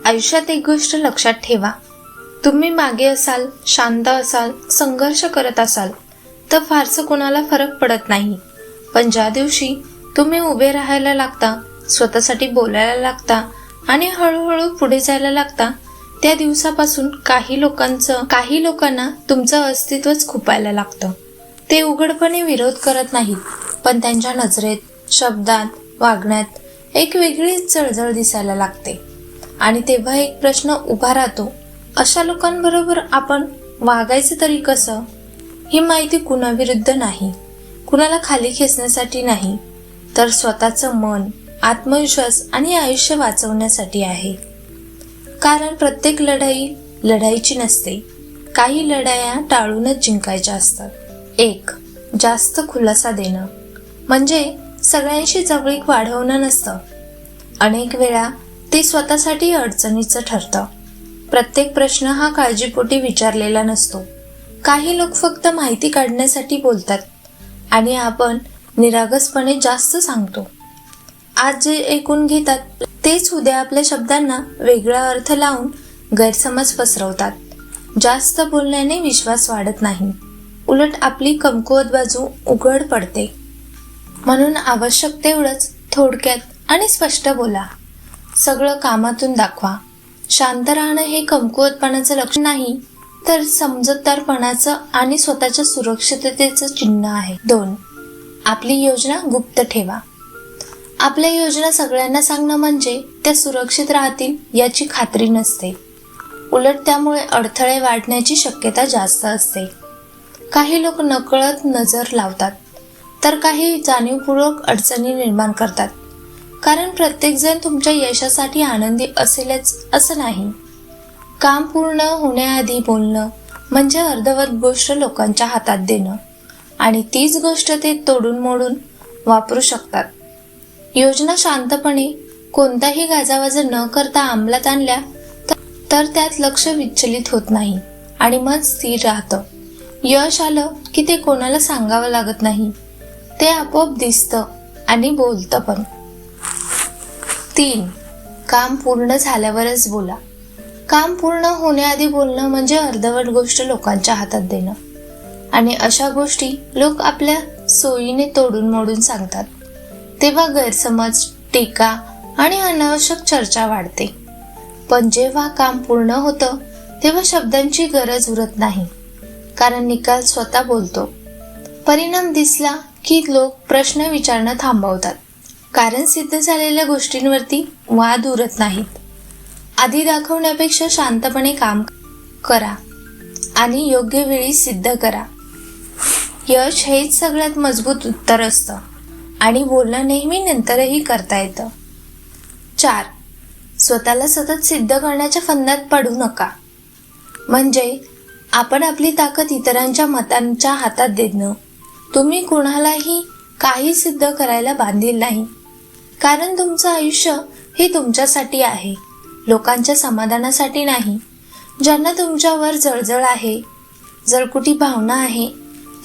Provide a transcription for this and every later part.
आयुष्यात एक गोष्ट लक्षात ठेवा, तुम्ही मागे असाल, शांत असाल, संघर्ष करत असाल तर फारसं कोणाला फरक पडत नाही. पण ज्या दिवशी तुम्ही उभे राहायला लागता, स्वतःसाठी बोलायला लागता आणि हळूहळू पुढे जायला लागता, त्या दिवसापासून काही लोकांना तुमचं अस्तित्वच खुपायला लागतं. ते उघडपणे विरोध करत नाहीत, पण त्यांच्या नजरेत, शब्दात, वागण्यात एक वेगळीच जळजळ दिसायला लागते. आणि तेव्हा एक प्रश्न उभा राहतो, अशा लोकांबरोबर आपण वागायचं तरी कसं? ही माहिती कुणाविरुद्ध नाही, कुणाला खाली खेचण्यासाठी नाही, तर स्वतःचं मन, आत्मविश्वास आणि आयुष्य वाचवण्यासाठी आहे. कारण प्रत्येक लढाई लढायची नसते, काही लढाया टाळूनच जिंकायच्या असतात. 1. जास्त खुलासा देणं म्हणजे सगळ्यांशी जवळीक वाढवणं नसतं. अनेक वेळा ते स्वतःसाठी अडचणीचं ठरतं. प्रत्येक प्रश्न हा काळजीपोटी विचारलेला नसतो. काही लोक फक्त माहिती काढण्यासाठी बोलतात आणि आपण निरागसपणे जास्त सांगतो. आज जे ऐकून घेतात तेच उद्या आपल्या शब्दांना वेगळा अर्थ लावून गैरसमज पसरवतात. जास्त बोलण्याने विश्वास वाढत नाही, उलट आपली कमकुवत बाजू उघड पडते. म्हणून आवश्यक तेवढंच थोडक्यात आणि स्पष्ट बोला. सगळं कामातून दाखवा. शांत राहणं हे कमकुवतपणाचं लक्षण नाही, तर समजूतदारपणाचं आणि स्वतःच्या सुरक्षिततेचं चिन्ह आहे. 2. आपली योजना गुप्त ठेवा. आपल्या योजना सगळ्यांना सांगणं म्हणजे त्या सुरक्षित राहतील याची खात्री नसते. उलट त्यामुळे अडथळे वाढण्याची शक्यता जास्त असते. काही लोक नकळत नजर लावतात, तर काही जाणीवपूर्वक अडचणी निर्माण करतात. कारण प्रत्येकजण तुमच्या यशासाठी आनंदी असेलच असं नाही. काम पूर्ण होण्याआधी बोलणं म्हणजे अर्धवट गोष्ट लोकांच्या हातात देणं आणि तीच गोष्ट ते तोडून मोडून वापरू शकतात. योजना शांतपणे कोणताही गाजावाजा न करता अंमलात आणल्या तर त्यात लक्ष विचलित होत नाही आणि मन स्थिर राहतं. यश आलं की ते कोणाला सांगावं लागत नाही, ते आपोआप दिसतं आणि बोलतं पण. 3. काम पूर्ण झाल्यावरच बोला. काम पूर्ण होण्याआधी बोलणं म्हणजे अर्धवट गोष्ट लोकांच्या हातात देणं आणि अशा गोष्टी लोक आपल्या सोयीने तोडून मोडून सांगतात. तेव्हा गैरसमज, टीका आणि अनावश्यक चर्चा वाढते. पण जेव्हा काम पूर्ण होतं तेव्हा शब्दांची गरज उरत नाही, कारण निकाल स्वतः बोलतो. परिणाम दिसला की लोक प्रश्न विचारणं थांबवतात, कारण सिद्ध झालेल्या गोष्टींवरती वाद उरत नाहीत. आधी दाखवण्यापेक्षा शांतपणे काम करा आणि योग्य वेळी सिद्ध करा. यश हेच सगळ्यात मजबूत उत्तर असतं आणि बोलणं नेहमी नंतरही करता येतं. 4. स्वतःला सतत सिद्ध करण्याच्या फंदात पडू नका. म्हणजे आपण आपली ताकद इतरांच्या मतांच्या हातात देणं. तुम्ही कोणालाही काही सिद्ध करायला बांधील नाही, कारण तुमचं आयुष्य हे तुमच्यासाठी आहे, लोकांच्या समाधानासाठी नाही. ज्यांना तुमच्यावर जळजळ आहे, जळकुटी भावना आहे,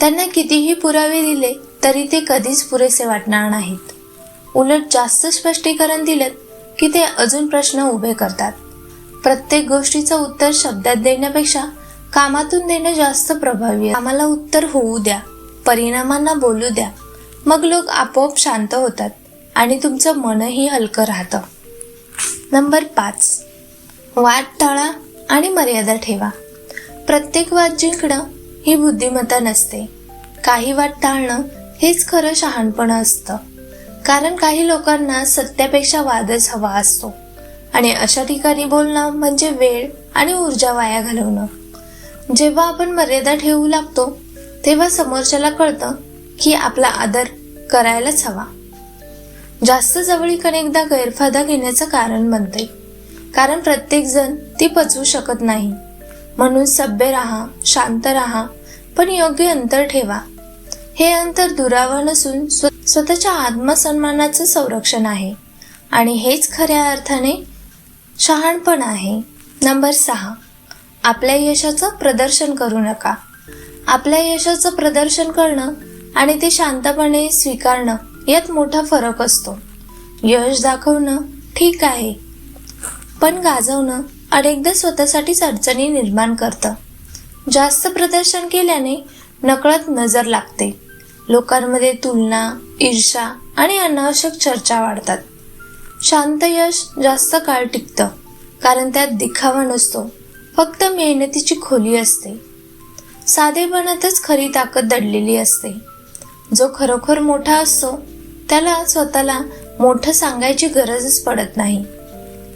त्यांना कितीही पुरावे दिले तरी ते कधीच पुरेसे वाटणार नाहीत. उलट जास्त स्पष्टीकरण दिलं की ते अजून प्रश्न उभे करतात. प्रत्येक गोष्टीचं उत्तर शब्दात देण्यापेक्षा कामातून देणं जास्त प्रभावी आहे. कामाला उत्तर होऊ द्या, परिणामांना बोलू द्या, मग लोक आपोआप शांत होतात आणि तुमचं मनही हलकं राहतं. नंबर 5. वाद टाळा आणि मर्यादा ठेवा. प्रत्येक वाद जिंकणं ही बुद्धिमत्ता नसते. काही वाद टाळणं हेच खरं शहाणपण असतं. कारण काही लोकांना सत्यापेक्षा वादच हवा असतो आणि अशा ठिकाणी बोलणं म्हणजे वेळ आणि ऊर्जा वाया घालवणं. जेव्हा आपण मर्यादा ठेवू लागतो तेव्हा समोरच्याला कळतं की आपला आदर करायलाच हवा. जास्त जवळीक अनेकदा गैरफायदा घेण्याचं कारण बनते, कारण प्रत्येक जण ती पचवू शकत नाही. म्हणून सभ्य राहा, शांत राहा, पण योग्य अंतर ठेवा. हे अंतर दुरावा नसून स्वतःच्या आत्मसन्मानाचं संरक्षण आहे आणि हेच खऱ्या अर्थाने शहाणपण आहे. नंबर 6. आपल्या यशाचं प्रदर्शन करू नका. आपल्या यशाचं प्रदर्शन करणं आणि ते शांतपणे स्वीकारणं यात मोठा फरक असतो. यश दाखवणं ठीक आहे, पण गाजवणं अनेकदा स्वतःसाठीच अडचणी निर्माण करतं. जास्त प्रदर्शन केल्याने नकळत नजर लागते. लोकांमध्ये तुलना, ईर्ष्या आणि अनावश्यक चर्चा वाढतात. शांत यश जास्त काळ टिकतं, कारण त्यात दिखावा नसतो, फक्त मेहनतीची खोली असते. साधेपणातच खरी ताकद दडलेली असते. जो खरोखर मोठा असतो त्याला स्वतःला मोठं सांगायची गरजच पडत नाही.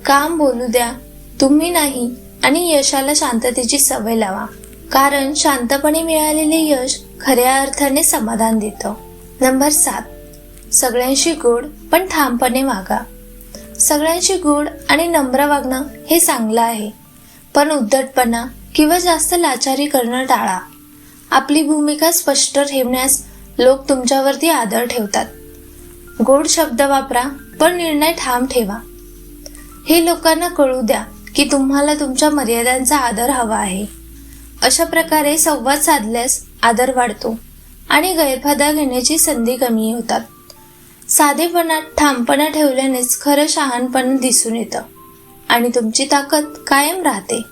काम बोलू द्या, तुम्ही नाही, आणि यशाला शांततेची सवय लावा, कारण शांतपणे मिळालेले यश खऱ्या अर्थाने समाधान देतं. नंबर 7, सगळ्यांशी गोड पण ठामपणे वागा. सगळ्यांशी गोड आणि नम्र वागणं हे चांगलं आहे, पण उद्धटपणा किंवा जास्त लाचारी करणं टाळा. आपली भूमिका स्पष्ट ठेवण्यास लोक तुमच्यावरती आदर ठेवतात. गोड शब्द वापरा, पण निर्णय ठाम ठेवा. हे लोकांना कळू द्या की तुम्हाला तुमच्या मर्यादांचा आदर हवा आहे. अशा प्रकारे संवाद साधल्यास आदर वाढतो आणि गैरफायदा घेण्याची संधी कमी होतात. साधेपणात ठामपणा ठेवल्यानेच खरं शहाणपण दिसून येतं आणि तुमची ताकद कायम राहते.